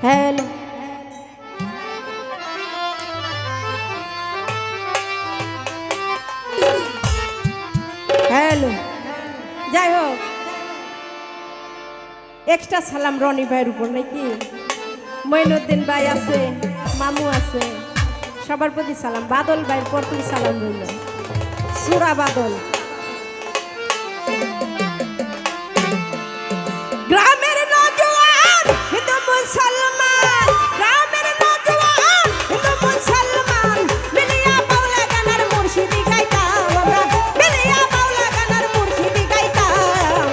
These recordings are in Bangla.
হ্যালো হ্যালো যাই হোক এক্সট্রা সালাম রনি ভাইয়ের উপর নাকি মঈনুদ্দিন ভাই আছে মামু আছে সবার প্রতি সালাম বাদল ভাইয়ের প্রতি সালাম রইল সুরা বাদল গ্রামের নওজোয়ান হিন্দু মুসলমান গ্রামের নওজোয়ান হিন্দু মুসলমান মিলিয়া বাউলা গানার মুর্শিদি গাইতাম আমরা মিলিয়া বাউলা গানার মুর্শিদি গাইতাম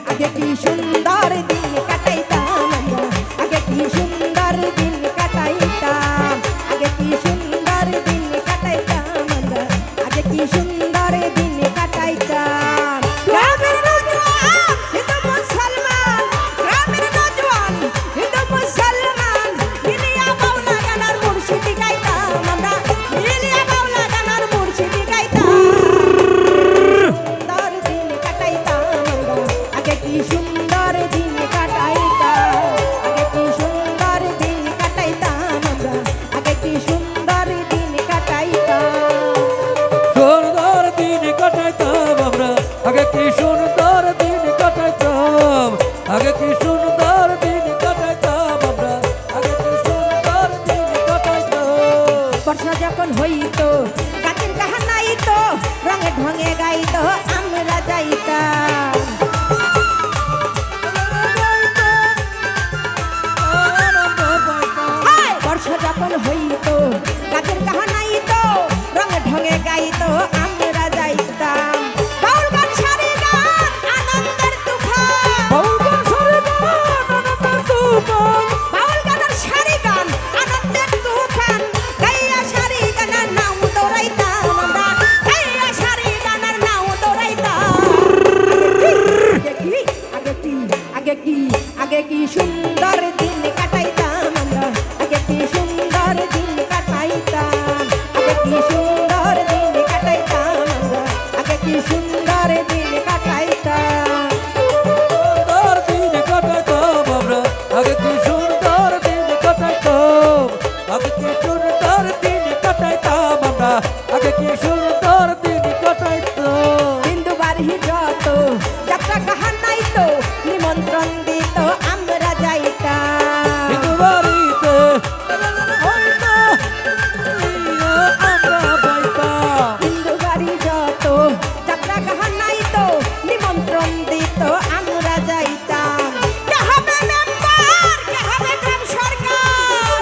আগে কি সুন্দর দিন কাটাইতাম আমরা আগে কি সুন্দর দিন কাটাইতাম আগে কি সুন্দর দিন কাটাইতাম আমরা আগে কি সুন্দর দিন কাটাইতাম গ্রামের নওজোয়ান হিন্দু মুসলমান গ্রামের নওজোয়ান হিন্দু মুসলমান মিলিয়া বাউলা গানার মুর্শিদি গাইতাম আমরা মিলিয়া বাউলা গানার মুর্শিদি গাইতাম সুন্দর দিন কাটাইতাম আমরা আগে কি সুন্দর দিন কাটাইতাম আগে কি সুন্দর দিন কাটাইতাম আমরা আগে কি সুন্দর দিন কাটাইতাম সুন্দর দিন কাটাইতাম আমরা আগে কি সুন্দর দিন কাটাইতাম আগে কি সুন্দর দিন কাটাইতাম আমরা আগে কি সুন্দর দিন কাটাইতাম বর্ষা যখন হইতো গাছের কাহানাইতো রঙে ঢঙে গাইতো আমরা যাইতাম বর্ষা যখন হইতো গাছের কাহানাইতো রঙে ঢঙে গাইতো আমরা যাইতাম বাউল গান সারি গান আনন্দের তুফান বাউল গানের সারি গান আনন্দের তুফান গাইয়া সারি গানের নাম দৌড়াইতাম আমরা গাইয়া সারি গানের নাম দৌড়াইতাম আগে কি সুন্দর দিন কাটাইতাম আমরা আগে কি সুন্দর দিন কাটাইতাম আগে কি সুন্দর দিন কাটাইতাম আমরা আগে কি সুন্দর দিন কাটাইতাম সুন্দর দিন কাটাইতাম আমরা আগে কি সুন্দর দিন কাটাইতাম আগে কি সুন্দর দিন কাটাইতাম আমরা আগে কি সুন্দর দিন কাটাইতাম হিন্দু বাড়ি যত যাত্রা কাহানাইতো নিমন্ত্রণ দিত আমরা যাইতাম হিন্দু বাড়িতে হইতো আমরা পাইতাম হিন্দু বাড়ি যত যাত্রা কাহানাইতো নিমন্ত্রণ দিত আমরা যাইতাম কে হবে মেম্বার কে হবে গ্রাম সরকার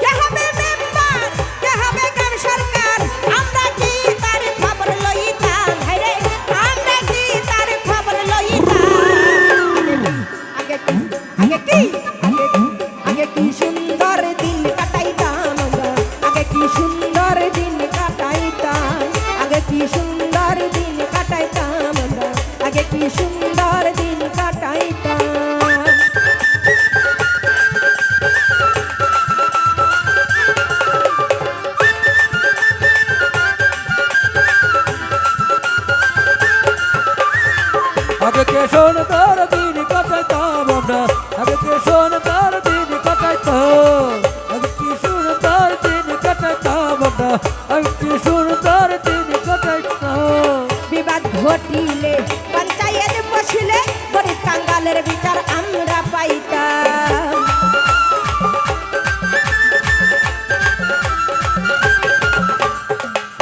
কে হবে মেম্বার কে হবে গ্রাম সরকার আমরা কি তার খবর লইতাম হায়রে আমরা কি তার খবর লইতাম আগে কি সুন্দর দিন কাটাইতাম আমরা আগে কি সুন্দর দিন কাটাইতাম আগে কি সুন্দর দিন কাটাইতাম আমরা আগে কি সুন্দর দিন কাটাইতাম আগে কে সুন্দর দিন কাটাইতাম আমরা আগে কে সুন্দর দিন কাটাইতাম আগে কি সুন্দর দিন কাটাইতাম আমরা আগে কি সুন্দর দিন কাটাইতাম বিবাদ ঘটিলে পঞ্চায়েত বসলে গরিব কাঙ্গালের বিচার আমরা পাইতাম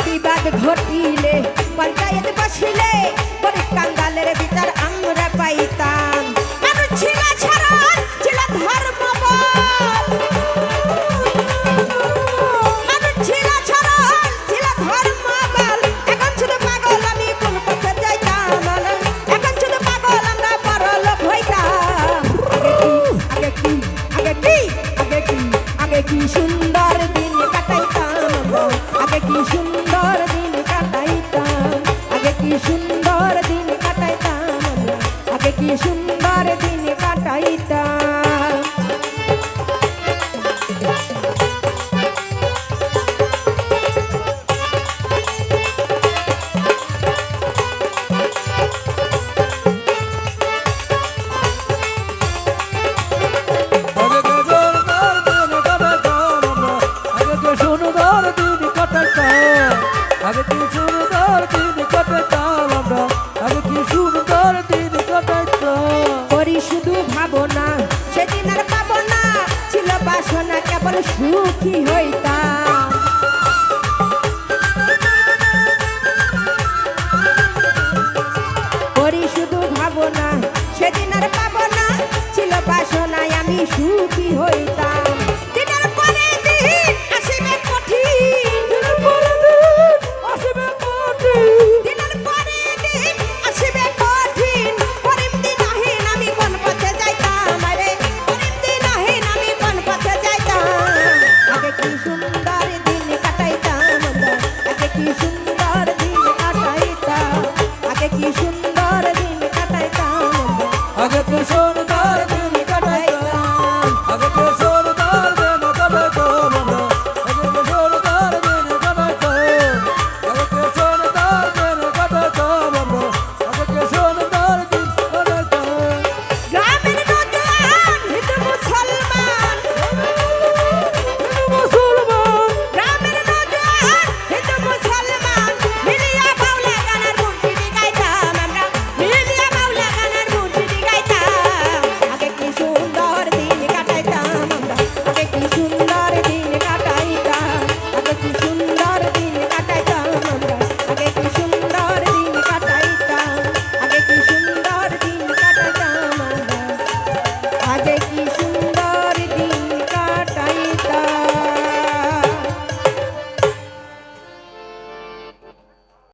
বিবাদ ঘটিলে পঞ্চায়েত বসলে গরিব কাঙ্গালের বিচার আমরা পাইতাম মানুষ ছিল ছাড়া ছিল ধর্ম মানুষ ছিল ছাড়া ছিল ধর্ম এখন শুধু পাগল আমি কোন পথে যাইতাম এখন শুধু পাগল আমরা পরলোক হইতাম আগে কি সুন্দর দিন কাটাইতাম আগে কি সুন্দর দিন কাটাইতাম আগে কি সুন্দর দিন কাটাইতাম আগে কি সুন্দর